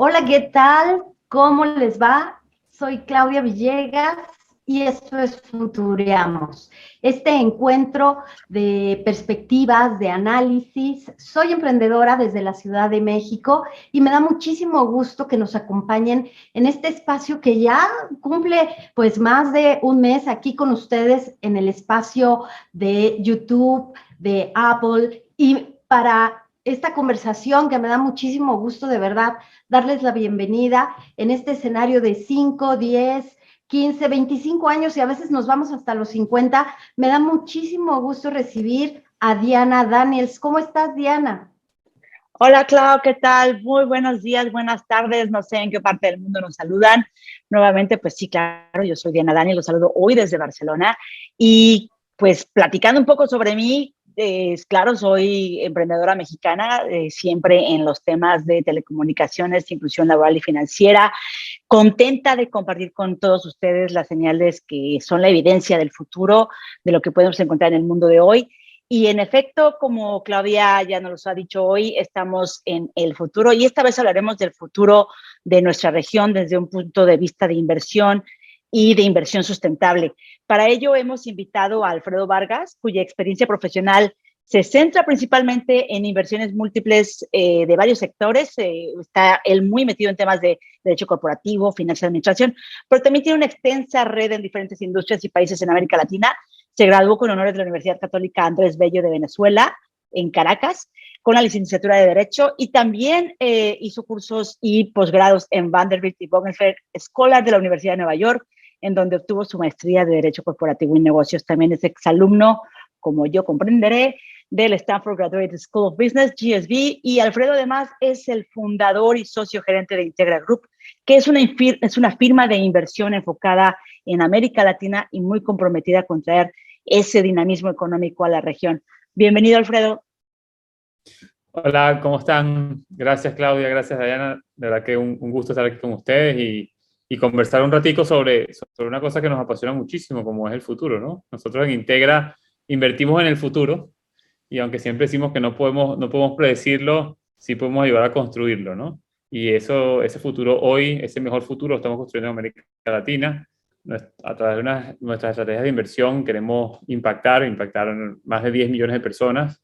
Hola, ¿qué tal? ¿Cómo les va? Soy Claudia Villegas y esto es Futureamos, este encuentro de perspectivas, de análisis. Soy emprendedora desde la Ciudad de México y me da muchísimo gusto que nos acompañen en este espacio que ya cumple pues más de un mes aquí con ustedes en el espacio de YouTube, de Apple y para esta conversación que me da muchísimo gusto de verdad darles la bienvenida en este escenario de 5, 10, 15, 25 años y a veces nos vamos hasta los 50. Me da muchísimo gusto recibir a Diana Daniels. ¿Cómo estás, Diana? Hola, Clau, ¿qué tal? Muy buenos días, buenas tardes. No sé en qué parte del mundo nos saludan. Nuevamente, pues sí, claro, yo soy Diana Daniel, los saludo hoy desde Barcelona. Y pues platicando un poco sobre mí, claro, soy emprendedora mexicana, siempre en los temas de telecomunicaciones, inclusión laboral y financiera. Contenta de compartir con todos ustedes las señales que son la evidencia del futuro, de lo que podemos encontrar en el mundo de hoy. Y en efecto, como Claudia ya nos lo ha dicho hoy, estamos en el futuro y esta vez hablaremos del futuro de nuestra región desde un punto de vista de inversión y de inversión sustentable. Para ello hemos invitado a Alfredo Vargas, cuya experiencia profesional se centra principalmente en inversiones múltiples de varios sectores. Está él muy metido en temas de derecho corporativo, finanzas y administración, pero también tiene una extensa red en diferentes industrias y países en América Latina. Se graduó con honores de la Universidad Católica Andrés Bello de Venezuela, en Caracas, con la licenciatura de Derecho y también hizo cursos y posgrados en Vanderbilt y Rockefeller Scholar de la Universidad de Nueva York, en donde obtuvo su maestría de Derecho Corporativo y Negocios. También es exalumno, como yo comprenderé, del Stanford Graduate School of Business, GSB, y Alfredo además es el fundador y socio gerente de Integra Group, que es una firma de inversión enfocada en América Latina y muy comprometida con traer ese dinamismo económico a la región. Bienvenido, Alfredo. Hola, ¿cómo están? Gracias, Claudia, gracias, Diana. De verdad que un gusto estar aquí con ustedes y conversar un ratico sobre una cosa que nos apasiona muchísimo, como es el futuro, ¿no? Nosotros en Integra invertimos en el futuro y aunque siempre decimos que no podemos predecirlo, sí podemos ayudar a construirlo, ¿no? Y ese futuro hoy, ese mejor futuro lo estamos construyendo en América Latina. A través de nuestras estrategias de inversión queremos impactar más de 10 millones de personas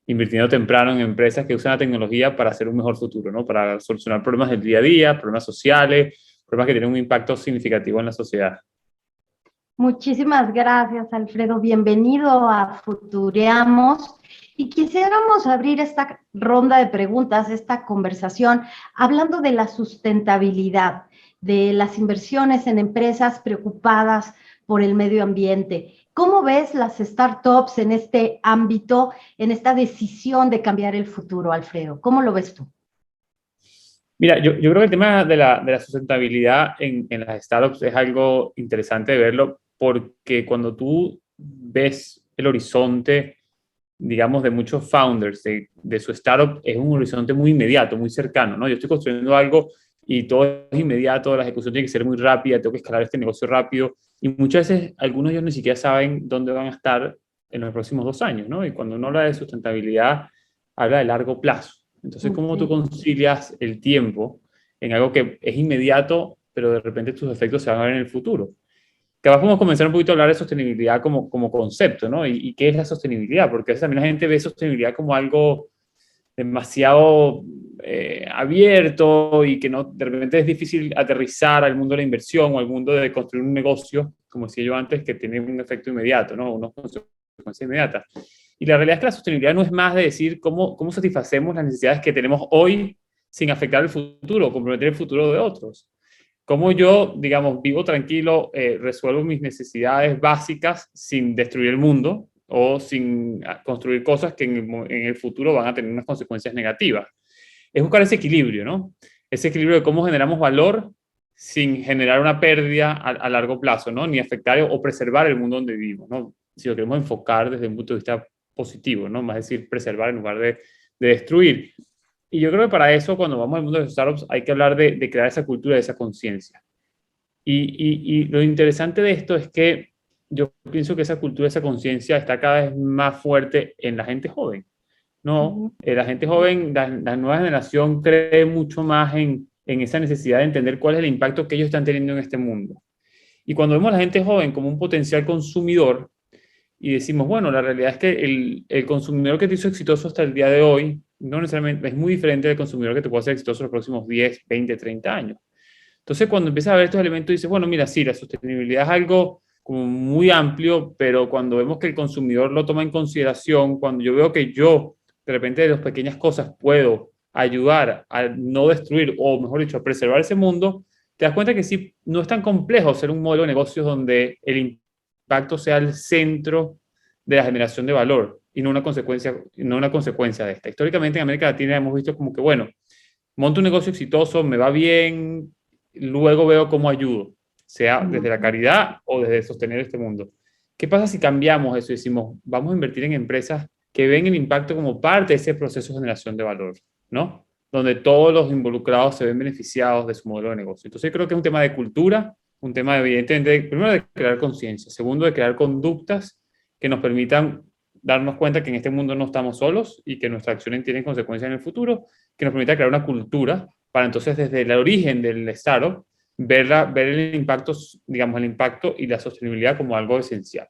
invirtiendo temprano en empresas que usan la tecnología para hacer un mejor futuro, ¿no? Para solucionar problemas del día a día, problemas sociales, problemas que tienen un impacto significativo en la sociedad. Muchísimas gracias, Alfredo. Bienvenido a Futureamos. Y quisiéramos abrir esta ronda de preguntas, esta conversación, hablando de la sustentabilidad, de las inversiones en empresas preocupadas por el medio ambiente. ¿Cómo ves las startups en este ámbito, en esta decisión de cambiar el futuro, Alfredo? ¿Cómo lo ves tú? Mira, yo creo que el tema de la sustentabilidad en las startups es algo interesante de verlo porque cuando tú ves el horizonte, digamos, de muchos founders de su startup, es un horizonte muy inmediato, muy cercano, ¿no? Yo estoy construyendo algo y todo es inmediato, la ejecución tiene que ser muy rápida, tengo que escalar este negocio rápido y muchas veces algunos de ellos ni siquiera saben dónde van a estar en los próximos 2 años, ¿no? Y cuando uno habla de sustentabilidad, habla de largo plazo. Entonces, ¿cómo tú Sí. concilias el tiempo en algo que es inmediato, pero de repente tus efectos se van a ver en el futuro? Capaz podemos comenzar un poquito a hablar de sostenibilidad como concepto, ¿no? ¿Y qué es la sostenibilidad? Porque a veces también la gente ve sostenibilidad como algo demasiado abierto y que no, de repente es difícil aterrizar al mundo de la inversión o al mundo de construir un negocio, como decía yo antes, que tiene un efecto inmediato, ¿no? Unas consecuencias inmediatas. Y la realidad es que la sostenibilidad no es más de decir cómo satisfacemos las necesidades que tenemos hoy sin afectar el futuro, comprometer el futuro de otros. Cómo yo, digamos, vivo tranquilo, resuelvo mis necesidades básicas sin destruir el mundo o sin construir cosas que en el futuro van a tener unas consecuencias negativas. Es buscar ese equilibrio, ¿no? Ese equilibrio de cómo generamos valor sin generar una pérdida a largo plazo, ¿no? Ni afectar o preservar el mundo donde vivimos, ¿no? Si lo queremos enfocar desde un punto de vista positivo, ¿no? Más decir, preservar en lugar de destruir. Y yo creo que para eso, cuando vamos al mundo de los startups, hay que hablar de crear esa cultura, de esa conciencia. Y lo interesante de esto es que yo pienso que esa cultura, esa conciencia está cada vez más fuerte en la gente joven. No, Ujú. la gente joven, la nueva generación cree mucho más en esa necesidad de entender cuál es el impacto que ellos están teniendo en este mundo. Y cuando vemos a la gente joven como un potencial consumidor y decimos, bueno, la realidad es que el consumidor que te hizo exitoso hasta el día de hoy no necesariamente es muy diferente del consumidor que te puede hacer exitoso en los próximos 10, 20, 30 años. Entonces, cuando empiezas a ver estos elementos, dices, bueno, mira, sí, la sostenibilidad es algo como muy amplio, pero cuando vemos que el consumidor lo toma en consideración, cuando yo veo que yo, de repente, de las pequeñas cosas puedo ayudar a no destruir, o mejor dicho, a preservar ese mundo, te das cuenta que sí, no es tan complejo ser un modelo de negocios donde el impacto sea el centro de la generación de valor y no una consecuencia de esta. Históricamente en América Latina hemos visto como que, bueno, monto un negocio exitoso, me va bien, luego veo cómo ayudo, sea desde la caridad o desde sostener este mundo. ¿Qué pasa si cambiamos eso y decimos, vamos a invertir en empresas que ven el impacto como parte de ese proceso de generación de valor, ¿no? Donde todos los involucrados se ven beneficiados de su modelo de negocio. Entonces, yo creo que es un tema de cultura, un tema de, evidentemente, primero de crear conciencia, segundo de crear conductas que nos permitan darnos cuenta que en este mundo no estamos solos y que nuestras acciones tienen consecuencias en el futuro, que nos permita crear una cultura para entonces desde el origen del startup ver el impacto, digamos, el impacto y la sostenibilidad como algo esencial.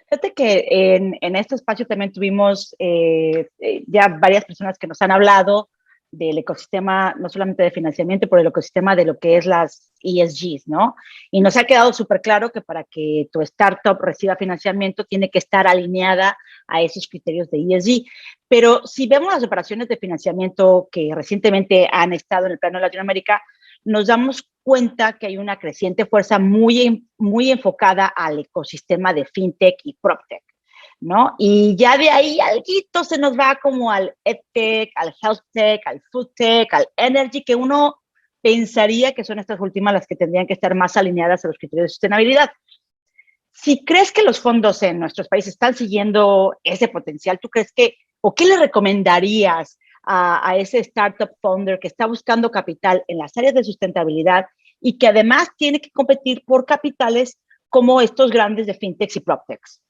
Fíjate que en este espacio también tuvimos ya varias personas que nos han hablado del ecosistema, no solamente de financiamiento, pero del ecosistema de lo que es las ESGs, ¿no? Y nos ha quedado súper claro que para que tu startup reciba financiamiento tiene que estar alineada a esos criterios de ESG. Pero si vemos las operaciones de financiamiento que recientemente han estado en el plano de Latinoamérica, nos damos cuenta que hay una creciente fuerza muy enfocada al ecosistema de fintech y proptech, ¿no? Y ya de ahí alguito se nos va como al edtech, al healthtech, al foodtech, al energy, que uno pensaría que son estas últimas las que tendrían que estar más alineadas a los criterios de sustentabilidad. Si crees que los fondos en nuestros países están siguiendo ese potencial, ¿tú crees que, o qué le recomendarías a ese startup founder que está buscando capital en las áreas de sustentabilidad y que además tiene que competir por capitales como estos grandes de fintechs y proptechs?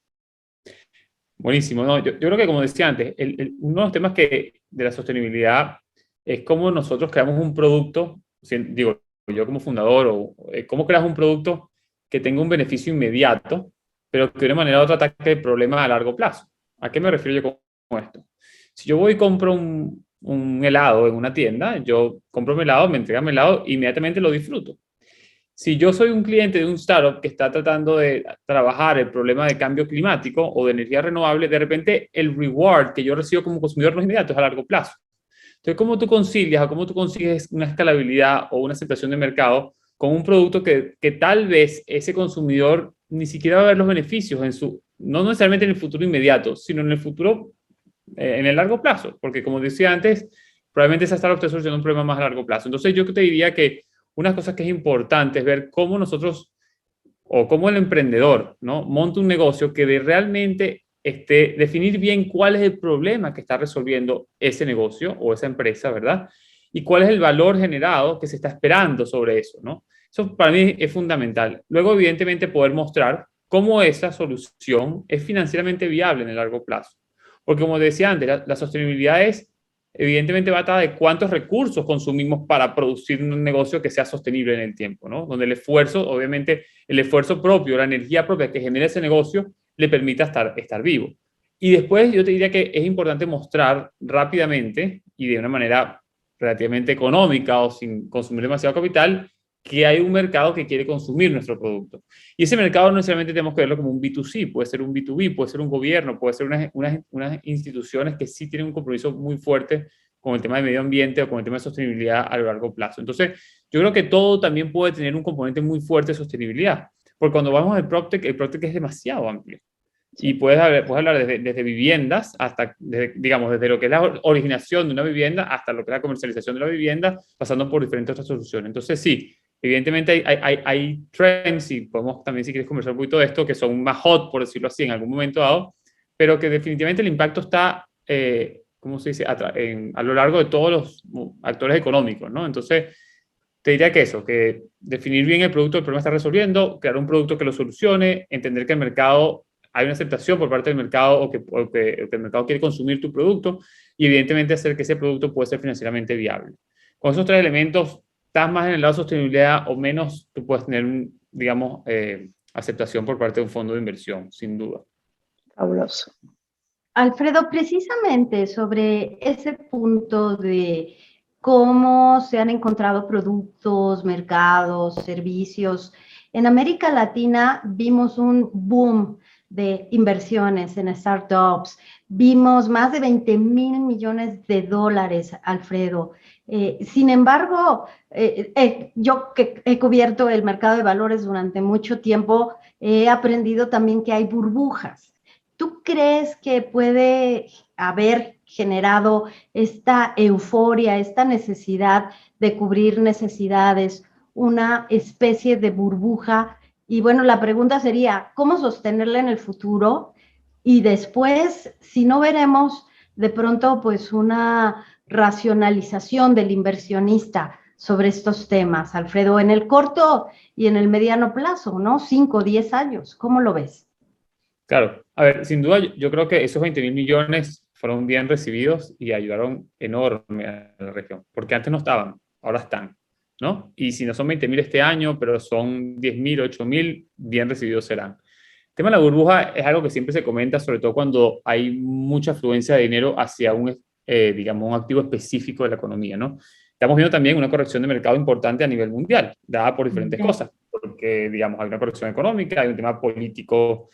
Buenísimo. No, yo creo que, como decía antes, uno de los temas de la sostenibilidad es cómo nosotros creamos un producto, digo, yo como fundador, o cómo creas un producto que tenga un beneficio inmediato, pero que de una manera u otra ataque el problema a largo plazo. ¿A qué me refiero yo con esto? Si yo voy y compro un helado en una tienda, yo compro mi helado, me entregan mi helado, inmediatamente lo disfruto. Si yo soy un cliente de un startup que está tratando de trabajar el problema de cambio climático o de energía renovable, de repente el reward que yo recibo como consumidor no es inmediato, es a largo plazo. Entonces, ¿cómo tú concilias o cómo tú consigues una escalabilidad o una aceptación de mercado con un producto que tal vez ese consumidor ni siquiera va a ver los beneficios no necesariamente en el futuro inmediato, sino en el futuro, en el largo plazo? Porque como decía antes, probablemente esa startup esté solucionando un problema más a largo plazo. Entonces, yo te diría que una cosa que es importante es ver cómo nosotros, o cómo el emprendedor, ¿no?, monta un negocio que realmente definir bien cuál es el problema que está resolviendo ese negocio o esa empresa, ¿verdad? Y cuál es el valor generado que se está esperando sobre eso, ¿no? Eso para mí es fundamental. Luego, evidentemente, poder mostrar cómo esa solución es financieramente viable en el largo plazo. Porque, como decía antes, la sostenibilidad es evidentemente va a tratar de cuántos recursos consumimos para producir un negocio que sea sostenible en el tiempo, ¿no? Donde el esfuerzo, obviamente, el esfuerzo propio, la energía propia que genera ese negocio, le permita estar vivo. Y después yo te diría que es importante mostrar rápidamente y de una manera relativamente económica o sin consumir demasiado capital, que hay un mercado que quiere consumir nuestro producto. Y ese mercado no necesariamente tenemos que verlo como un B2C, puede ser un B2B, puede ser un gobierno, puede ser unas instituciones que sí tienen un compromiso muy fuerte con el tema de medio ambiente o con el tema de sostenibilidad a lo largo plazo. Entonces, yo creo que todo también puede tener un componente muy fuerte de sostenibilidad, porque cuando vamos al PropTech, el PropTech es demasiado amplio. Y puedes hablar desde viviendas hasta, digamos, desde lo que es la originación de una vivienda hasta lo que es la comercialización de la vivienda, pasando por diferentes otras soluciones. Entonces, sí, evidentemente hay trends, y podemos también, si quieres, conversar un poquito de esto, que son más hot, por decirlo así, en algún momento dado, pero que definitivamente el impacto está, ¿cómo se dice?, a lo largo de todos los actores económicos, ¿no? Entonces, te diría que eso, que definir bien el producto, el problema está resolviendo, crear un producto que lo solucione, entender que el mercado, hay una aceptación por parte del mercado o que el mercado quiere consumir tu producto y evidentemente hacer que ese producto pueda ser financieramente viable. con esos tres elementos, ¿estás más en el lado de sostenibilidad o menos? Tú puedes tener, digamos, aceptación por parte de un fondo de inversión, sin duda. Fabuloso. Alfredo, precisamente sobre ese punto de cómo se han encontrado productos, mercados, servicios. En América Latina vimos un boom de inversiones en startups. Vimos más de 20,000 millones de dólares, Alfredo. Sin embargo, yo que he cubierto el mercado de valores durante mucho tiempo, he aprendido también que hay burbujas. ¿Tú crees que puede haber generado esta euforia, esta necesidad de cubrir necesidades, una especie de burbuja? Y bueno, la pregunta sería, ¿cómo sostenerla en el futuro? Y después, si no veremos de pronto pues una racionalización del inversionista sobre estos temas, Alfredo, en el corto y en el mediano plazo, ¿no? 5 o 10 años, ¿cómo lo ves? Claro, a ver, sin duda yo creo que esos 20 mil millones fueron bien recibidos y ayudaron enorme a la región, porque antes no estaban, ahora están, ¿no? Y si no son 20 mil este año, pero son 10 mil, 8 mil, bien recibidos serán. El tema de la burbuja es algo que siempre se comenta, sobre todo cuando hay mucha afluencia de dinero hacia un, digamos, un activo específico de la economía, ¿no? Estamos viendo también una corrección de mercado importante a nivel mundial, dada por diferentes cosas, porque, digamos, hay una corrección económica, hay un tema político,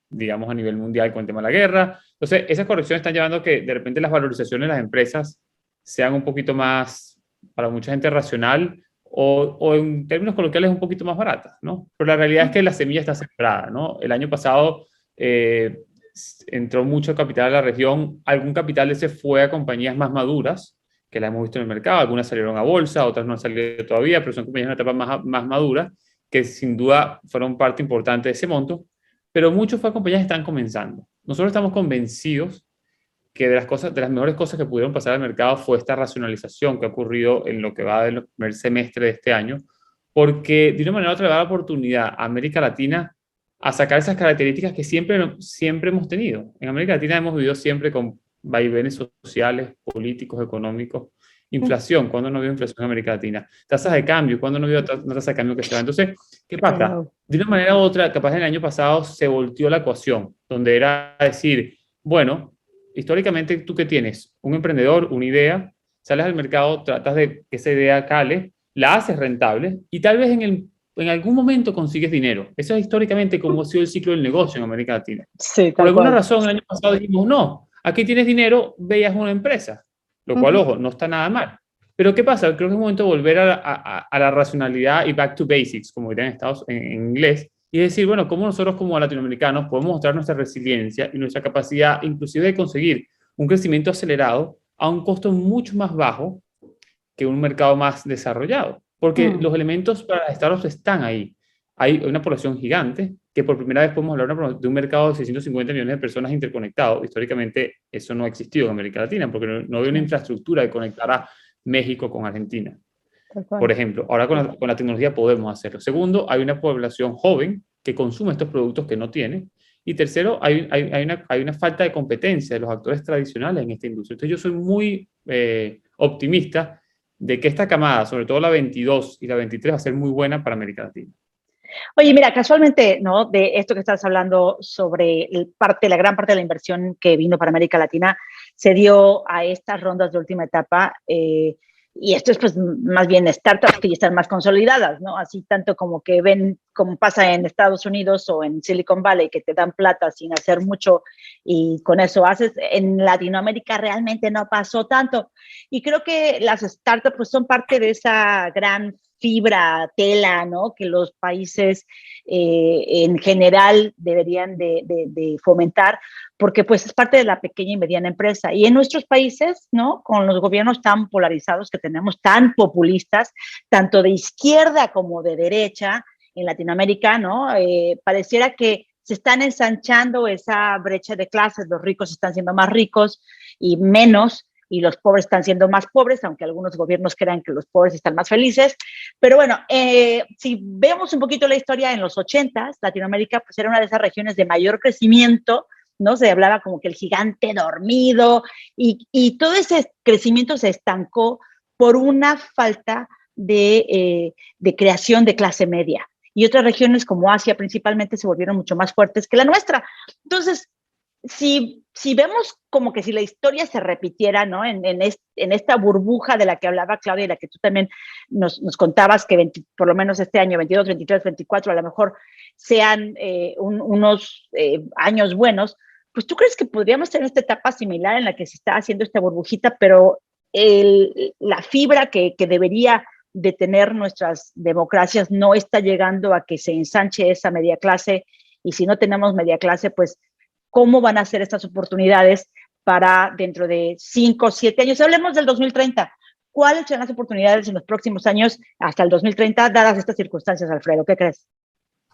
digamos, a nivel mundial con el tema de la guerra. Entonces, esas correcciones están llevando a que de repente las valorizaciones de las empresas sean un poquito más, para mucha gente, racional o en términos coloquiales un poquito más baratas, ¿no? Pero la realidad es que la semilla está sembrada, ¿no? El año pasado entró mucho capital a la región, algún capital se fue a compañías más maduras, que la hemos visto en el mercado, algunas salieron a bolsa, otras no han salido todavía, pero son compañías en una etapa más madura, que sin duda fueron parte importante de ese monto, pero muchos fue a compañías que están comenzando. Nosotros estamos convencidos que de las mejores cosas que pudieron pasar al mercado fue esta racionalización que ha ocurrido en lo que va del primer semestre de este año, porque de una manera u otra le da la oportunidad a América Latina a sacar esas características que siempre hemos tenido. En América Latina hemos vivido siempre con vaivenes sociales, políticos, económicos, inflación, cuando no había inflación en América Latina, tasas de cambio, cuando no había una tasa de cambio que se va. Entonces, ¿qué pasa? De una manera u otra, capaz el año pasado se volteó la ecuación, donde era decir, bueno, históricamente, ¿tú qué tienes? Un emprendedor, una idea, sales al mercado, tratas de que esa idea cale, la haces rentable y tal vez en algún momento consigues dinero. Eso es históricamente como ha sido el ciclo del negocio en América Latina. Sí, Por alguna cual. razón, el año pasado dijimos, no, aquí tienes dinero, veas una empresa, lo cual, ojo, no está nada mal. Pero ¿qué pasa? Creo que es momento de volver a la racionalidad y back to basics, como dirían en inglés, y decir, bueno, cómo nosotros como latinoamericanos podemos mostrar nuestra resiliencia y nuestra capacidad inclusive de conseguir un crecimiento acelerado a un costo mucho más bajo que un mercado más desarrollado. Porque los elementos para las startups están ahí. Hay una población gigante, que por primera vez podemos hablar de un mercado de 650 millones de personas interconectados. Históricamente eso no ha existido en América Latina, porque no había una infraestructura de conectar a México con Argentina. Por ejemplo, ahora con la tecnología podemos hacerlo. Segundo, hay una población joven que consume estos productos que no tiene. Y tercero, hay una falta de competencia de los actores tradicionales en esta industria. Entonces yo soy muy optimista de que esta camada, sobre todo la 22 y la 23, va a ser muy buena para América Latina. Oye, mira, casualmente, ¿no? De esto que estás hablando sobre la gran parte de la inversión que vino para América Latina, se dio a estas rondas de última etapa, y esto es pues más bien startups que ya están más consolidadas, ¿no? Así tanto como que ven, como pasa en Estados Unidos o en Silicon Valley, que te dan plata sin hacer mucho y con eso haces. En Latinoamérica realmente no pasó tanto. Y creo que las startups pues son parte de esa gran fibra, tela, ¿no? Que los países en general deberían de fomentar, porque pues es parte de la pequeña y mediana empresa. Y en nuestros países, ¿no? Con los gobiernos tan polarizados que tenemos, tan populistas, tanto de izquierda como de derecha, en Latinoamérica, ¿no? Pareciera que se están ensanchando esa brecha de clases, los ricos están siendo más ricos y menos, y los pobres están siendo más pobres, aunque algunos gobiernos crean que los pobres están más felices. Pero bueno, si vemos un poquito la historia, en los 80s, Latinoamérica pues era una de esas regiones de mayor crecimiento, ¿no? Se hablaba como que el gigante dormido, y todo ese crecimiento se estancó por una falta de creación de clase media. Y otras regiones como Asia principalmente se volvieron mucho más fuertes que la nuestra. Entonces, si vemos como que si la historia se repitiera, ¿no? En esta burbuja de la que hablaba Claudia y la que tú también nos contabas, que por lo menos este año, 22, 23, 24, a lo mejor sean unos años buenos, pues ¿tú crees que podríamos tener esta etapa similar en la que se está haciendo esta burbujita, pero la fibra que debería de tener nuestras democracias no está llegando a que se ensanche esa media clase? Y si no tenemos media clase, pues ¿cómo van a ser estas oportunidades para dentro de 5 o 7 años? Hablemos del 2030. ¿Cuáles serán las oportunidades en los próximos años hasta el 2030, dadas estas circunstancias, Alfredo? ¿Qué crees?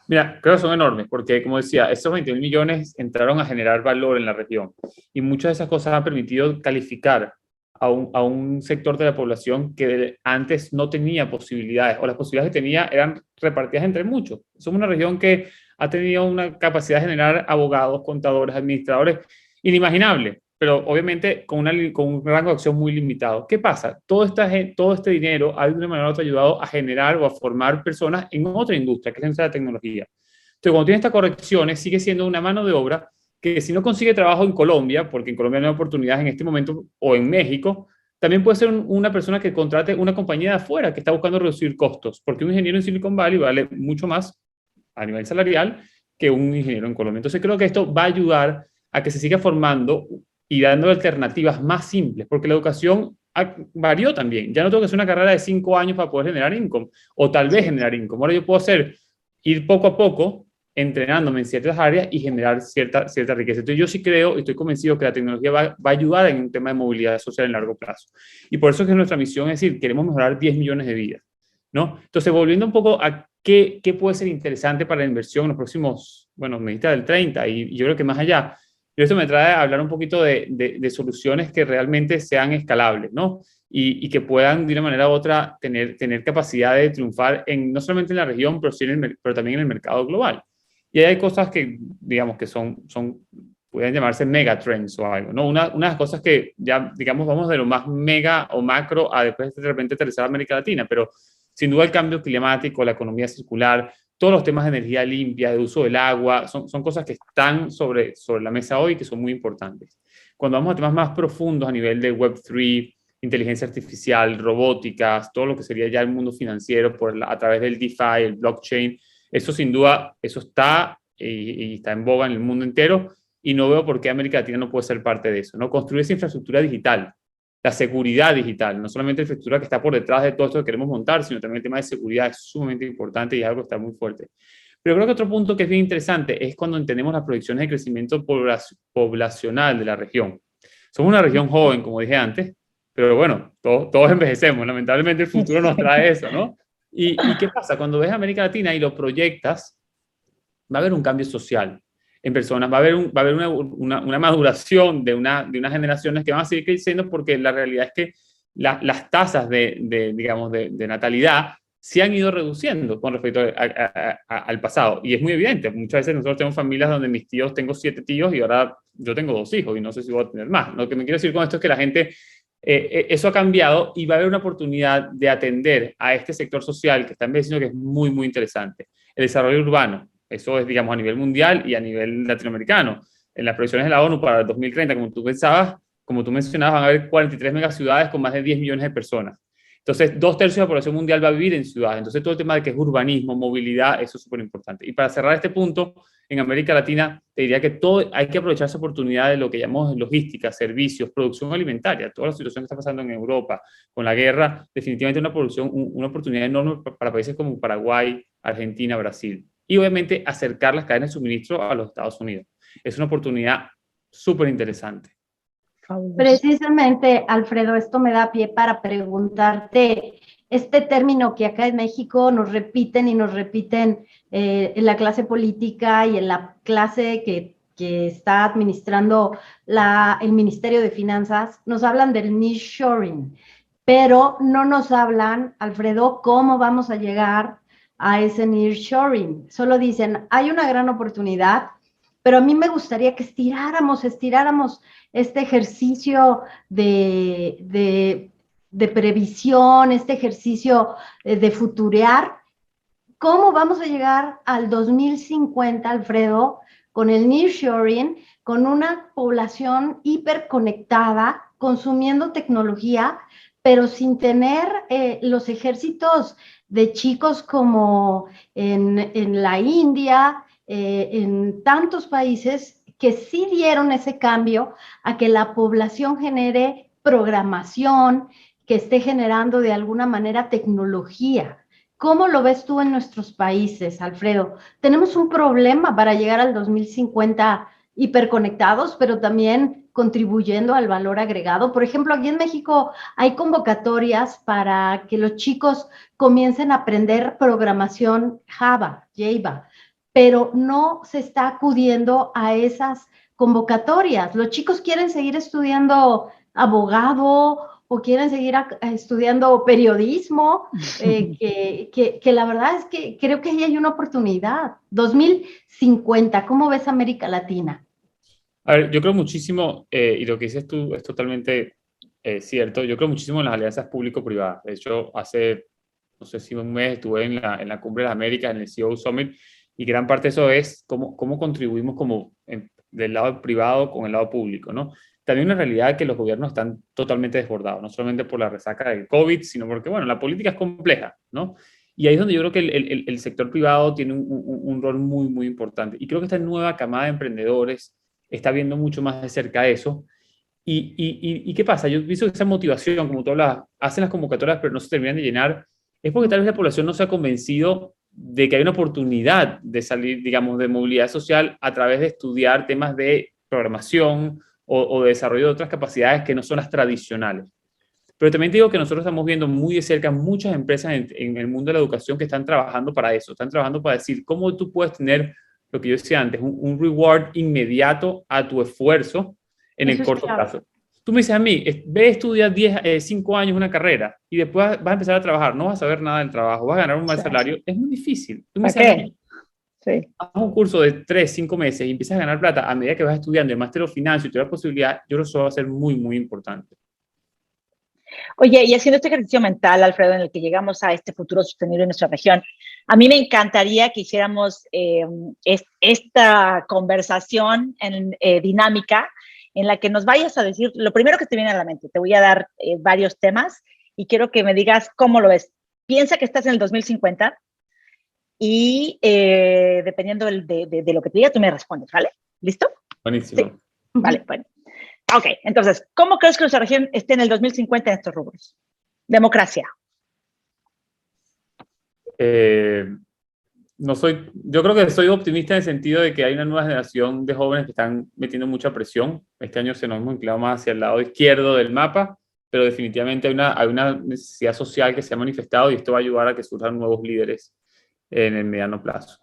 Mira, creo que son enormes, porque como decía, estos 20.000 millones entraron a generar valor en la región y muchas de esas cosas han permitido calificar a un sector de la población que antes no tenía posibilidades, o las posibilidades que tenía eran repartidas entre muchos. Somos una región que ha tenido una capacidad de generar abogados, contadores, administradores inimaginable, pero obviamente con un rango de acción muy limitado. ¿Qué pasa? Todo este dinero ha de una manera u otra ayudado a generar o a formar personas en otra industria, que es la industria de la tecnología. Entonces, cuando tiene estas correcciones, sigue siendo una mano de obra que si no consigue trabajo en Colombia, porque en Colombia no hay oportunidades en este momento, o en México, también puede ser una persona que contrate una compañía de afuera que está buscando reducir costos, porque un ingeniero en Silicon Valley vale mucho más a nivel salarial que un ingeniero en Colombia. Entonces creo que esto va a ayudar a que se siga formando y dando alternativas más simples, porque la educación varió también. Ya no tengo que hacer una carrera de 5 años para poder generar income, o tal vez generar income. Ahora yo puedo ir poco a poco entrenándome en ciertas áreas y generar cierta riqueza. Entonces yo sí creo y estoy convencido que la tecnología va a ayudar en un tema de movilidad social en largo plazo. Y por eso es que nuestra misión es decir, queremos mejorar 10 millones de vidas, ¿no? Entonces, volviendo un poco a qué puede ser interesante para la inversión en los próximos, bueno, medida del 30, y yo creo que más allá, esto me trae a hablar un poquito de soluciones que realmente sean escalables, ¿no? Y que puedan de una manera u otra tener capacidad de triunfar no solamente en la región, pero también en el mercado global. Y hay cosas que, digamos, que pueden llamarse megatrends o algo, ¿no? Una de las cosas que ya, digamos, vamos de lo más mega o macro a después de repente aterrizar a América Latina, pero sin duda el cambio climático, la economía circular, todos los temas de energía limpia, de uso del agua, son cosas que están sobre la mesa hoy y que son muy importantes. Cuando vamos a temas más profundos a nivel de Web3, inteligencia artificial, robóticas, todo lo que sería ya el mundo financiero a través del DeFi, el blockchain, eso sin duda, eso está y está en boga en el mundo entero y no veo por qué América Latina no puede ser parte de eso, ¿no? Construir esa infraestructura digital, la seguridad digital, no solamente la infraestructura que está por detrás de todo esto que queremos montar, sino también el tema de seguridad es sumamente importante y es algo que está muy fuerte. Pero creo que otro punto que es bien interesante es cuando entendemos las proyecciones de crecimiento poblacional de la región. Somos una región joven, como dije antes, pero bueno, todos envejecemos, lamentablemente el futuro nos trae eso, ¿no? ¿Y qué pasa? Cuando ves América Latina y lo proyectas, va a haber un cambio social en personas, va a haber una maduración de unas generaciones que van a seguir creciendo porque la realidad es que las tasas digamos, de natalidad se han ido reduciendo con respecto al pasado. Y es muy evidente. Muchas veces nosotros tenemos familias donde tengo 7 tíos y ahora yo tengo 2 hijos y no sé si voy a tener más. Lo que me quiero decir con esto es que la gente, eso ha cambiado y va a haber una oportunidad de atender a este sector social que están diciendo que es muy, muy interesante. El desarrollo urbano. Eso es, digamos, a nivel mundial y a nivel latinoamericano. En las proyecciones de la ONU para el 2030, como tú mencionabas, van a haber 43 megaciudades con más de 10 millones de personas. Entonces, 2/3 de la población mundial va a vivir en ciudades. Entonces, todo el tema de que es urbanismo, movilidad, eso es súper importante. Y para cerrar este punto, en América Latina, te diría que hay que aprovechar esa oportunidad de lo que llamamos logística, servicios, producción alimentaria. Toda la situación que está pasando en Europa con la guerra, definitivamente una oportunidad enorme para países como Paraguay, Argentina, Brasil. Y obviamente acercar las cadenas de suministro a los Estados Unidos. Es una oportunidad súper interesante. Precisamente, Alfredo, esto me da pie para preguntarte este término que acá en México nos repiten y nos repiten en la clase política y en la clase que está administrando el Ministerio de Finanzas, nos hablan del nearshoring, pero no nos hablan, Alfredo, cómo vamos a llegar a ese nearshoring. Solo dicen, hay una gran oportunidad, pero a mí me gustaría que estiráramos este ejercicio de de previsión, este ejercicio de futurear, ¿cómo vamos a llegar al 2050, Alfredo, con el nearshoring, con una población hiperconectada, consumiendo tecnología, pero sin tener los ejércitos de chicos como en la India, en tantos países que sí dieron ese cambio a que la población genere programación, que esté generando de alguna manera tecnología? ¿Cómo lo ves tú en nuestros países, Alfredo? Tenemos un problema para llegar al 2050 hiperconectados, pero también contribuyendo al valor agregado. Por ejemplo, aquí en México hay convocatorias para que los chicos comiencen a aprender programación Java, pero no se está acudiendo a esas convocatorias. Los chicos quieren seguir estudiando abogado o quieren seguir estudiando periodismo, que la verdad es que creo que ahí hay una oportunidad. 2050, ¿cómo ves América Latina? A ver, yo creo muchísimo, y lo que dices tú es totalmente cierto, yo creo muchísimo en las alianzas público-privadas. De hecho, hace, no sé si un mes estuve en la Cumbre de las Américas, en el CEO Summit, y gran parte de eso es cómo contribuimos del lado privado con el lado público, ¿no? También una realidad que los gobiernos están totalmente desbordados, no solamente por la resaca del COVID, sino porque, bueno, la política es compleja, ¿no? Y ahí es donde yo creo que el sector privado tiene un rol muy, muy importante. Y creo que esta nueva camada de emprendedores está viendo mucho más de cerca eso. ¿Y qué pasa? Yo pienso que esa motivación, como tú hablas, hacen las convocatorias pero no se terminan de llenar, es porque tal vez la población no se ha convencido de que hay una oportunidad de salir, digamos, de movilidad social a través de estudiar temas de programación o de desarrollo de otras capacidades que no son las tradicionales. Pero también te digo que nosotros estamos viendo muy de cerca muchas empresas en el mundo de la educación que están trabajando para eso, están trabajando para decir cómo tú puedes tener lo que yo decía antes, un reward inmediato a tu esfuerzo en el Eso es corto clave. plazo. Tú me dices a mí, ve a estudiar 5 años una carrera y después vas a empezar a trabajar, no vas a saber nada del trabajo, vas a ganar un mal salario, es muy difícil. Tú me ¿Para dices a qué? mí, Sí. haz un curso de 3, 5 meses y empiezas a ganar plata a medida que vas estudiando el máster o financio y te da posibilidad, yo creo que eso va a ser muy, muy importante. Oye, y haciendo este ejercicio mental, Alfredo, en el que llegamos a este futuro sostenible en nuestra región, a mí me encantaría que hiciéramos esta conversación dinámica en la que nos vayas a decir lo primero que te viene a la mente. Te voy a dar varios temas y quiero que me digas cómo lo ves. Piensa que estás en el 2050 y dependiendo de lo que te diga, tú me respondes, ¿vale? ¿Listo? Buenísimo. Sí. Vale, bueno. Ok, entonces, ¿cómo crees que nuestra región esté en el 2050 en estos rubros? Democracia. Yo creo que soy optimista en el sentido de que hay una nueva generación de jóvenes que están metiendo mucha presión. Este año se nos hemos inclinado más hacia el lado izquierdo del mapa, pero definitivamente hay una necesidad social que se ha manifestado y esto va a ayudar a que surjan nuevos líderes en el mediano plazo.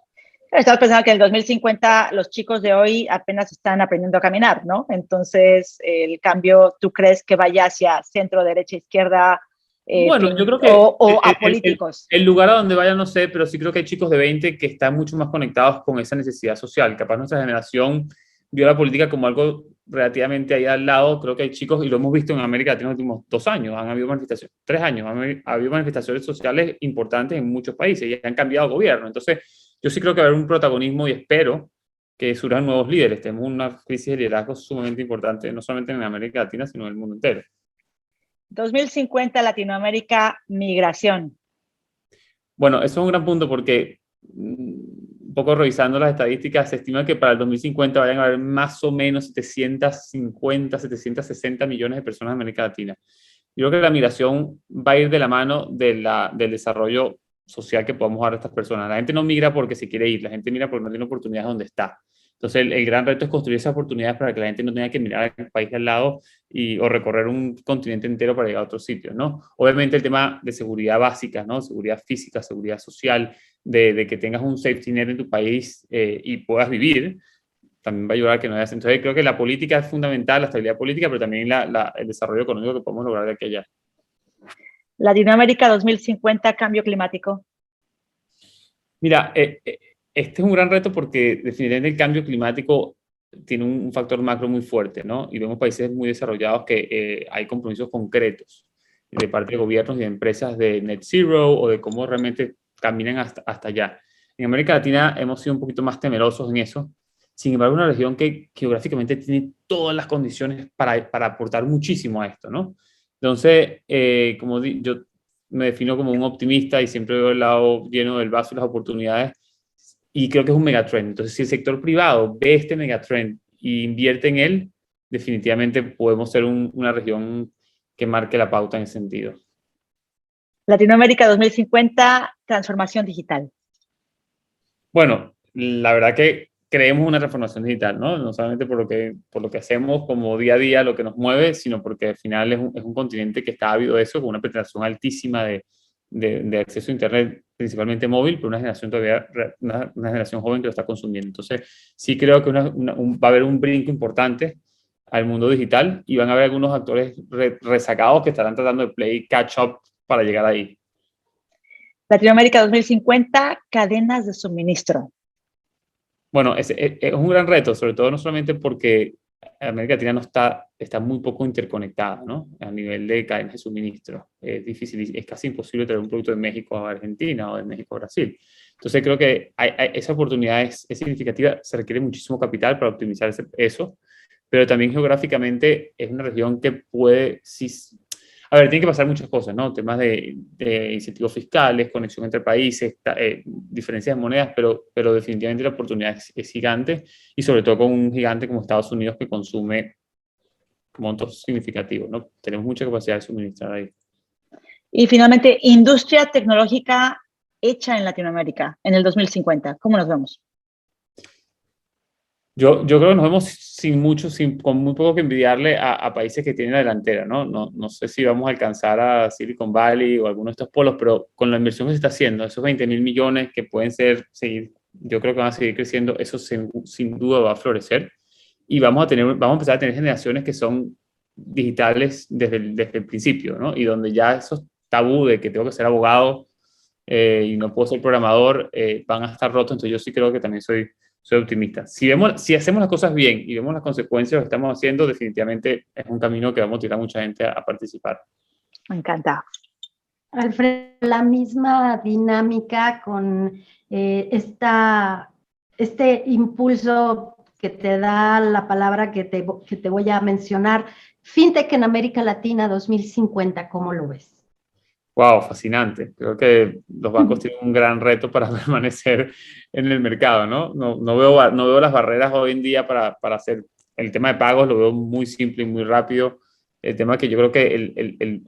Estás pensando que en el 2050 los chicos de hoy apenas están aprendiendo a caminar, ¿no? Entonces, el cambio, ¿tú crees que vaya hacia centro, derecha, izquierda? Bueno, yo creo que o a políticos. el lugar a donde vaya no sé, pero sí creo que hay chicos de 20 que están mucho más conectados con esa necesidad social. Capaz nuestra generación vio la política como algo relativamente ahí al lado. Creo que hay chicos, y lo hemos visto en América Latina en los últimos 2 años, han habido manifestaciones, 3 años, ha habido manifestaciones sociales importantes en muchos países y han cambiado gobierno. Entonces, yo sí creo que va a haber un protagonismo y espero que surjan nuevos líderes. Tenemos una crisis de liderazgo sumamente importante, no solamente en América Latina, sino en el mundo entero. 2050 Latinoamérica, migración. Bueno, eso es un gran punto porque un poco revisando las estadísticas, se estima que para el 2050 vayan a haber más o menos 750, 760 millones de personas en América Latina. Yo creo que la migración va a ir de la mano del desarrollo social que podamos dar a estas personas. La gente no migra porque se quiere ir, la gente migra porque no tiene oportunidades donde está. Entonces, el gran reto es construir esas oportunidades para que la gente no tenga que mirar al país de al lado o recorrer un continente entero para llegar a otros sitios, ¿no? Obviamente el tema de seguridad básica, ¿no? Seguridad física, seguridad social, de que tengas un safety net en tu país y puedas vivir, también va a ayudar a que no haya. Entonces, creo que la política es fundamental, la estabilidad política, pero también el desarrollo económico que podemos lograr de aquí a allá. Latinoamérica 2050, cambio climático. Mira, este es un gran reto porque definitivamente el cambio climático tiene un factor macro muy fuerte, ¿no? Y vemos países muy desarrollados que hay compromisos concretos. de parte de gobiernos y de empresas de net zero o de cómo realmente caminan hasta allá. En América Latina hemos sido un poquito más temerosos en eso. Sin embargo, una región que geográficamente tiene todas las condiciones para aportar muchísimo a esto, ¿no? Entonces, yo me defino como un optimista y siempre veo el lado lleno del vaso y las oportunidades, y creo que es un megatrend. Entonces, si el sector privado ve este megatrend y invierte en él, definitivamente podemos ser una región que marque la pauta en ese sentido. Latinoamérica 2050, transformación digital. Bueno, la verdad que creemos una transformación digital, ¿no? No solamente por lo que hacemos como día a día, lo que nos mueve, sino porque al final es un continente que está ávido de eso, con una penetración altísima de acceso a Internet, principalmente móvil, pero una generación todavía, una generación joven que lo está consumiendo. Entonces, sí creo que va a haber un brinco importante al mundo digital y van a haber algunos actores rezagados que estarán tratando de play catch up para llegar ahí. Latinoamérica 2050, cadenas de suministro. Bueno, es un gran reto, sobre todo no solamente porque América Latina no está muy poco interconectada, ¿no? A nivel de cadenas de suministro. Es difícil, es casi imposible traer un producto de México a Argentina o de México a Brasil. Entonces creo que esa oportunidad es significativa, se requiere muchísimo capital para optimizar eso, pero también geográficamente es una región que puede, sí, a ver, tiene que pasar muchas cosas, ¿no? Temas de incentivos fiscales, conexión entre países, diferencias de monedas, pero definitivamente la oportunidad es gigante, y sobre todo con un gigante como Estados Unidos que consume montos significativos, ¿no? Tenemos mucha capacidad de suministrar ahí. Y finalmente, industria tecnológica hecha en Latinoamérica en el 2050. ¿Cómo nos vemos? Yo creo que nos vemos con muy poco que envidiarle a países que tienen la delantera, ¿no? No sé si vamos a alcanzar a Silicon Valley o alguno de estos polos, pero con la inversión que se está haciendo, esos 20.000 millones que pueden yo creo que van a seguir creciendo, eso sin duda va a florecer, y vamos a empezar a tener generaciones que son digitales desde el principio, ¿no? Y donde ya esos tabú de que tengo que ser abogado y no puedo ser programador van a estar rotos. Entonces yo sí creo que también soy optimista. Si hacemos las cosas bien y vemos las consecuencias de lo que estamos haciendo, definitivamente es un camino que va a motivar a mucha gente a participar. Me encanta. Alfredo, la misma dinámica con este impulso que te da la palabra que te voy a mencionar, FinTech en América Latina 2050, ¿cómo lo ves? Wow, fascinante. Creo que los bancos tienen un gran reto para permanecer en el mercado, ¿no? No veo las barreras hoy en día para hacer el tema de pagos, lo veo muy simple y muy rápido. El tema que yo creo que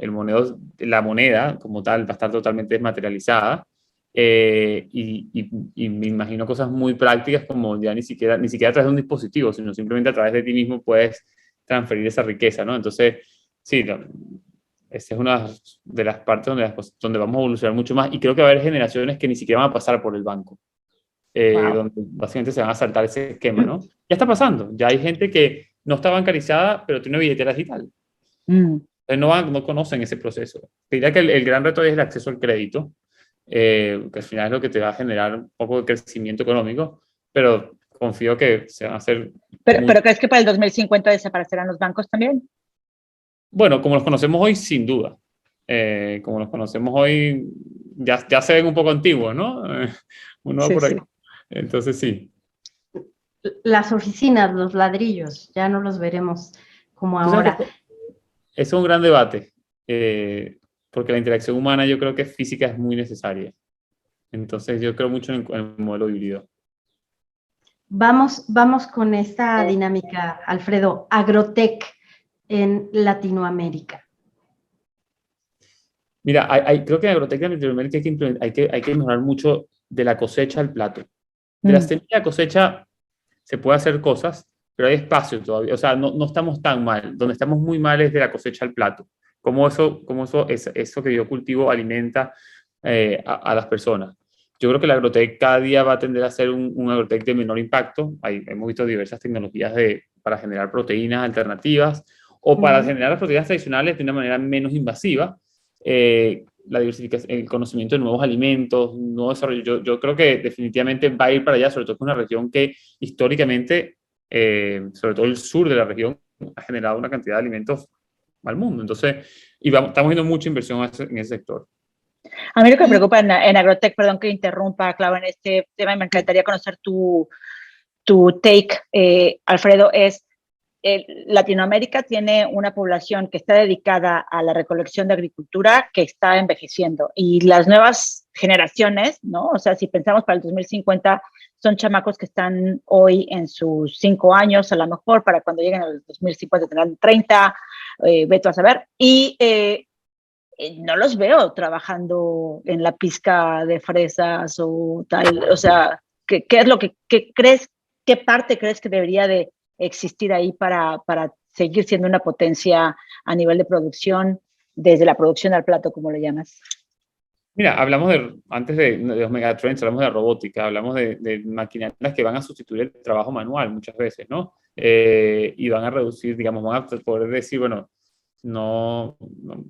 la moneda como tal va a estar totalmente desmaterializada, y me imagino cosas muy prácticas como ya ni siquiera a través de un dispositivo, sino simplemente a través de ti mismo puedes transferir esa riqueza, ¿no? Entonces, sí, esa es una de las partes donde vamos a evolucionar mucho más, y creo que va a haber generaciones que ni siquiera van a pasar por el banco, Wow. donde básicamente se van a saltar ese esquema, ¿no? Ya está pasando, ya hay gente que no está bancarizada, pero tiene una billetera digital. Entonces no conocen ese proceso. Te diría que el gran reto es el acceso al crédito, que al final es lo que te va a generar un poco de crecimiento económico, pero confío que se van a hacer... ¿Pero crees que para el 2050 desaparecerán los bancos también? Bueno, como los conocemos hoy, sin duda. Como los conocemos hoy, ya se ven un poco antiguos, ¿no? Uno va Sí, por ahí. sí. Entonces, sí. Las oficinas, los ladrillos, ya no los veremos como Tú sabes ahora. que es un gran debate, porque la interacción humana yo creo que física es muy necesaria. Entonces, yo creo mucho en el modelo híbrido. Vamos con esta dinámica, Alfredo, agrotech en Latinoamérica. Mira, creo que en Agrotech en Latinoamérica hay que mejorar mucho de la cosecha al plato. De la semilla a cosecha se puede hacer cosas, pero hay espacio todavía. O sea, no estamos tan mal. Donde estamos muy mal es de la cosecha al plato. Eso que yo cultivo alimenta a las personas. Yo creo que la agrotech cada día va a tender a ser un agrotech de menor impacto. Hemos visto diversas tecnologías para generar proteínas alternativas o para generar las proteínas tradicionales de una manera menos invasiva. La diversificación, el conocimiento de nuevos alimentos, nuevo desarrollo. Yo creo que definitivamente va a ir para allá, sobre todo que es una región que históricamente, sobre todo el sur de la región, ha generado una cantidad de alimentos al mundo. Entonces, estamos viendo mucha inversión en ese sector. A mí lo que me preocupa en Agrotech, perdón que interrumpa, Clau, en este tema, me encantaría conocer tu take, Alfredo, es Latinoamérica tiene una población que está dedicada a la recolección de agricultura que está envejeciendo y las nuevas generaciones, ¿no? O sea, si pensamos para el 2050, son chamacos que están hoy en sus 5 años, a lo mejor para cuando lleguen al 2050 tendrán 30, vete a saber, y no los veo trabajando en la pizca de fresas o tal, o sea, ¿qué es lo que crees, qué parte crees que debería de existir ahí para seguir siendo una potencia a nivel de producción, desde la producción al plato, como lo llamas? Mira, antes de los megatrends, hablamos de robótica, hablamos de maquinarias que van a sustituir el trabajo manual muchas veces, ¿no? Y van a reducir, digamos, van a poder decir, bueno,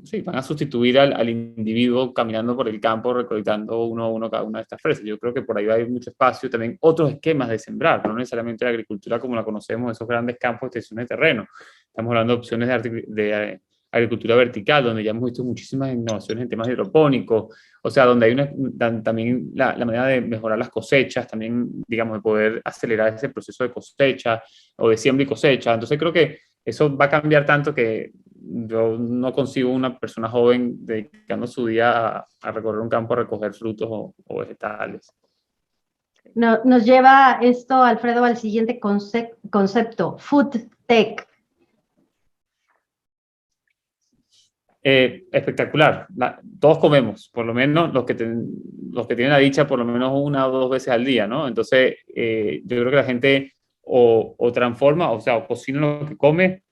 sí, van a sustituir al individuo caminando por el campo recolectando uno a uno cada una de estas fresas. Yo creo que por ahí va a haber mucho espacio, también otros esquemas de sembrar, no necesariamente la agricultura como la conocemos, esos grandes campos de extensión de terreno. Estamos hablando de opciones de agricultura vertical, donde ya hemos visto muchísimas innovaciones en temas hidropónicos, o sea, donde hay también la manera de mejorar las cosechas, también, digamos, de poder acelerar ese proceso de cosecha o de siembra y cosecha. Entonces creo que eso va a cambiar tanto que yo no consigo una persona joven dedicando su día a recorrer un campo a recoger frutos o vegetales. Nos lleva esto, Alfredo, al siguiente concepto, food tech. Espectacular. Todos comemos, por lo menos los que tienen la dicha por lo menos 1 o 2 veces al día, ¿no? Entonces, yo creo que la gente o transforma, o sea, o cocina lo que come,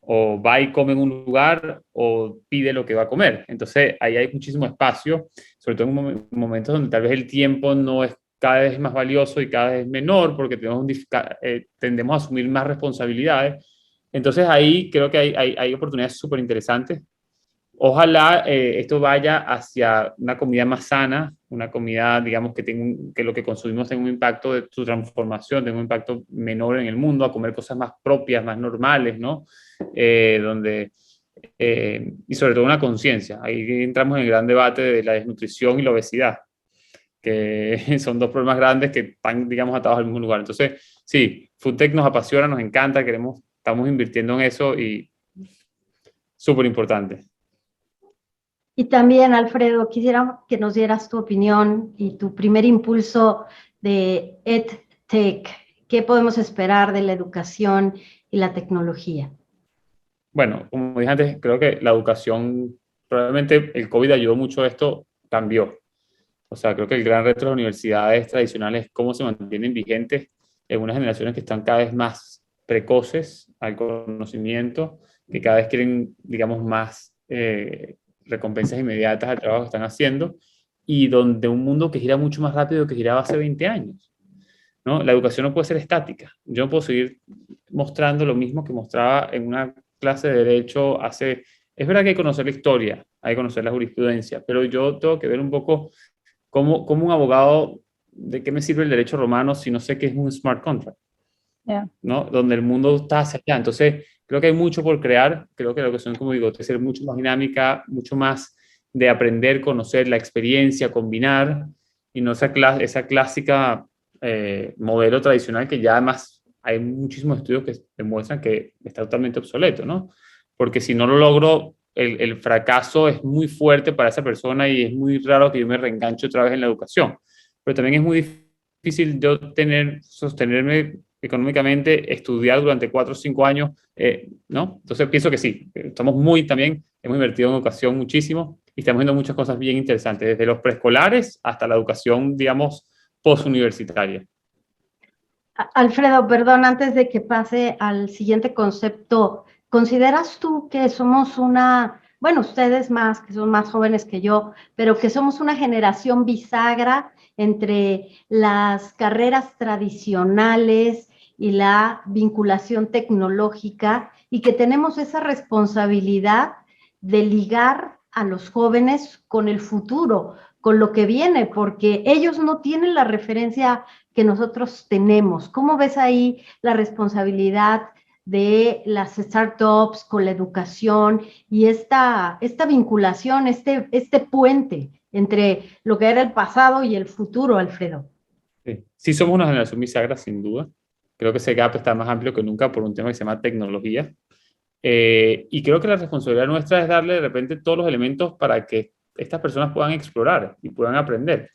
o va y come en un lugar, o pide lo que va a comer. Entonces, ahí hay muchísimo espacio, sobre todo en momentos donde tal vez el tiempo no es cada vez más valioso y cada vez menor, porque tendemos a asumir más responsabilidades. Entonces, ahí creo que hay oportunidades súper interesantes. Ojalá esto vaya hacia una comida más sana, una comida, digamos, que lo que consumimos tenga un impacto de su transformación, tenga un impacto menor en el mundo, a comer cosas más propias, más normales, ¿no? Y sobre todo una conciencia. Ahí entramos en el gran debate de la desnutrición y la obesidad, que son 2 problemas grandes que están, digamos, atados al mismo lugar. Entonces, sí, FoodTech nos apasiona, nos encanta, estamos invirtiendo en eso y súper importante. Y también, Alfredo, quisiera que nos dieras tu opinión y tu primer impulso de EdTech. ¿Qué podemos esperar de la educación y la tecnología? Bueno, como dije antes, creo que la educación, probablemente el COVID ayudó mucho a esto, cambió. O sea, creo que el gran reto de las universidades tradicionales es cómo se mantienen vigentes en unas generaciones que están cada vez más precoces al conocimiento, que cada vez quieren, digamos, más recompensas inmediatas al trabajo que están haciendo, y donde un mundo que gira mucho más rápido que giraba hace 20 años, ¿no? La educación no puede ser estática. Yo no puedo seguir mostrando lo mismo que mostraba en una clase de derecho hace... Es verdad que hay que conocer la historia, hay que conocer la jurisprudencia, pero yo tengo que ver un poco cómo un abogado, ¿de qué me sirve el derecho romano si no sé qué es un smart contract? Yeah. ¿No? Donde el mundo está hacia allá. Entonces, creo que hay mucho por crear. Creo que la educación, como digo, tiene que ser mucho más dinámica, mucho más de aprender, conocer la experiencia, combinar, y no esa clásica modelo tradicional que ya además hay muchísimos estudios que demuestran que está totalmente obsoleto, ¿no? Porque si no lo logro, el fracaso es muy fuerte para esa persona y es muy raro que yo me reenganche otra vez en la educación. Pero también es muy difícil yo sostenerme económicamente, estudiar durante 4 o 5 años, ¿no? Entonces pienso que sí, hemos invertido en educación muchísimo y estamos viendo muchas cosas bien interesantes, desde los preescolares hasta la educación, digamos, postuniversitaria. Alfredo, perdón, antes de que pase al siguiente concepto, ¿consideras tú que somos bueno, ustedes más, que son más jóvenes que yo, pero que somos una generación bisagra entre las carreras tradicionales y la vinculación tecnológica y que tenemos esa responsabilidad de ligar a los jóvenes con el futuro, con lo que viene, porque ellos no tienen la referencia que nosotros tenemos? ¿Cómo ves ahí la responsabilidad de las startups con la educación y esta vinculación, este puente entre lo que era el pasado y el futuro, Alfredo. Sí, sí somos una generación bisagra, sin duda. Creo que ese gap está más amplio que nunca por un tema que se llama tecnología. Y creo que la responsabilidad nuestra es darle de repente todos los elementos para que estas personas puedan explorar y puedan aprender.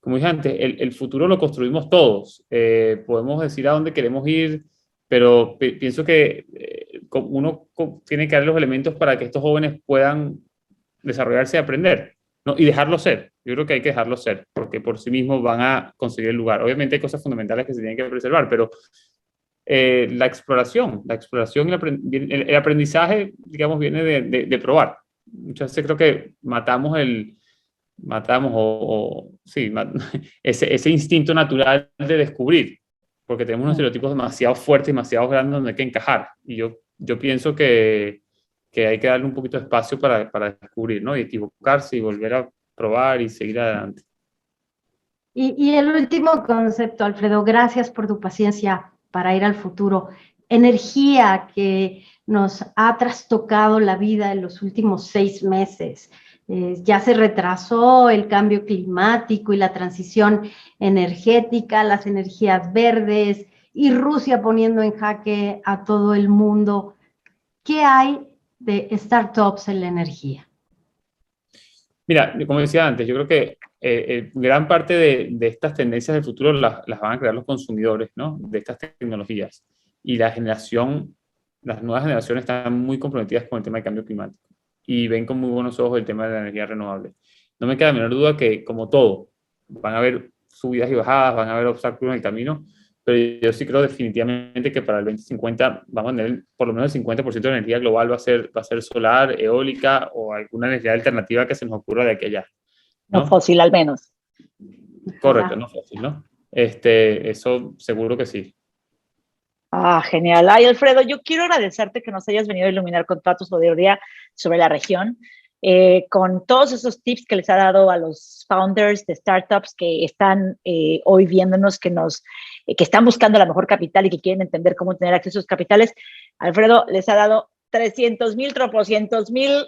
Como dije antes, el futuro lo construimos todos. Podemos decir a dónde queremos ir, pero pienso que uno tiene que dar los elementos para que estos jóvenes puedan desarrollarse y aprender, ¿no? Y dejarlo ser. Yo creo que hay que dejarlo ser, porque por sí mismos van a conseguir el lugar. Obviamente hay cosas fundamentales que se tienen que preservar, pero la exploración y el aprendizaje, digamos, viene de probar. Muchas veces creo que matamos sí, ese instinto natural de descubrir, porque tenemos unos estereotipos demasiado fuertes, demasiado grandes donde hay que encajar. Y yo pienso que hay que darle un poquito de espacio para descubrir, ¿no? Y equivocarse y volver a probar y seguir adelante. Y el último concepto, Alfredo, gracias por tu paciencia para ir al futuro. Energía que nos ha trastocado la vida en los últimos 6 meses. Ya se retrasó el cambio climático y la transición energética, las energías verdes y Rusia poniendo en jaque a todo el mundo. ¿Qué hay de startups en la energía? Mira, como decía antes, yo creo que gran parte de estas tendencias del futuro las van a crear los consumidores, ¿no? De estas tecnologías. Y las nuevas generaciones están muy comprometidas con el tema del cambio climático y ven con muy buenos ojos el tema de la energía renovable. No me queda la menor duda que, como todo, van a haber subidas y bajadas, van a haber obstáculos en el camino, pero yo sí creo definitivamente que para el 2050 vamos a tener por lo menos el 50% de la energía global va a ser solar, eólica o alguna energía alternativa que se nos ocurra de aquí a allá, No ¿no? fósil al menos. Correcto, no fácil, ¿no? Eso seguro que sí. Ah, genial. Ay, Alfredo, yo quiero agradecerte que nos hayas venido a iluminar con toda tu sabiduría sobre la región, con todos esos tips que les ha dado a los founders de startups que están hoy viéndonos, que están buscando la mejor capital y que quieren entender cómo tener acceso a esos capitales. Alfredo les ha dado 300,000, tropocientos mil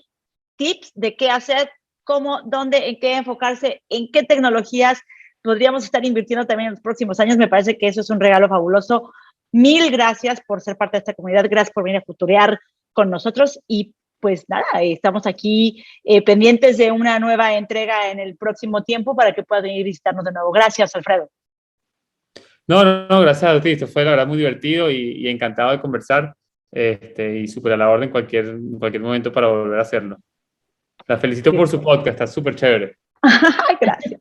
tips de qué hacer, cómo, dónde, en qué enfocarse, en qué tecnologías podríamos estar invirtiendo también en los próximos años. Me parece que eso es un regalo fabuloso. Mil gracias por ser parte de esta comunidad, gracias por venir a futurear con nosotros y pues nada, estamos aquí pendientes de una nueva entrega en el próximo tiempo para que puedas venir a visitarnos de nuevo. Gracias, Alfredo. No, no, no, gracias a ti. Esto fue la verdad muy divertido y encantado de conversar. Y súper a la orden en cualquier momento para volver a hacerlo. La felicito por su podcast, está súper chévere. Gracias.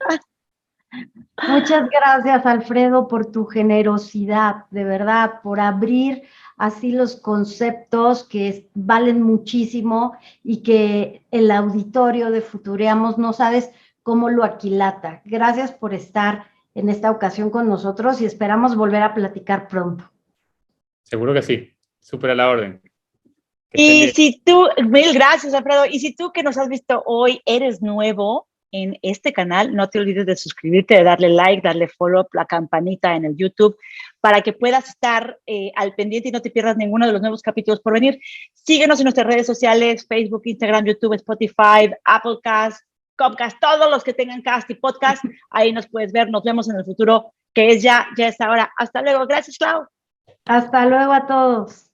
Muchas gracias, Alfredo, por tu generosidad, de verdad, por abrir así los conceptos que valen muchísimo y que el auditorio de Futureamos no sabes cómo lo aquilata. Gracias por estar en esta ocasión con nosotros y esperamos volver a platicar pronto. Seguro que sí, súper a la orden. Y si tú, mil gracias, Alfredo. Y si tú que nos has visto hoy eres nuevo en este canal, no te olvides de suscribirte, de darle like, darle follow, la campanita en el YouTube, para que puedas estar al pendiente y no te pierdas ninguno de los nuevos capítulos por venir. Síguenos en nuestras redes sociales, Facebook, Instagram, YouTube, Spotify, Applecast, Comcast, todos los que tengan cast y podcast, ahí nos puedes ver. Nos vemos en el futuro, que es ya es ahora. Hasta luego. Gracias, Clau. Hasta luego a todos.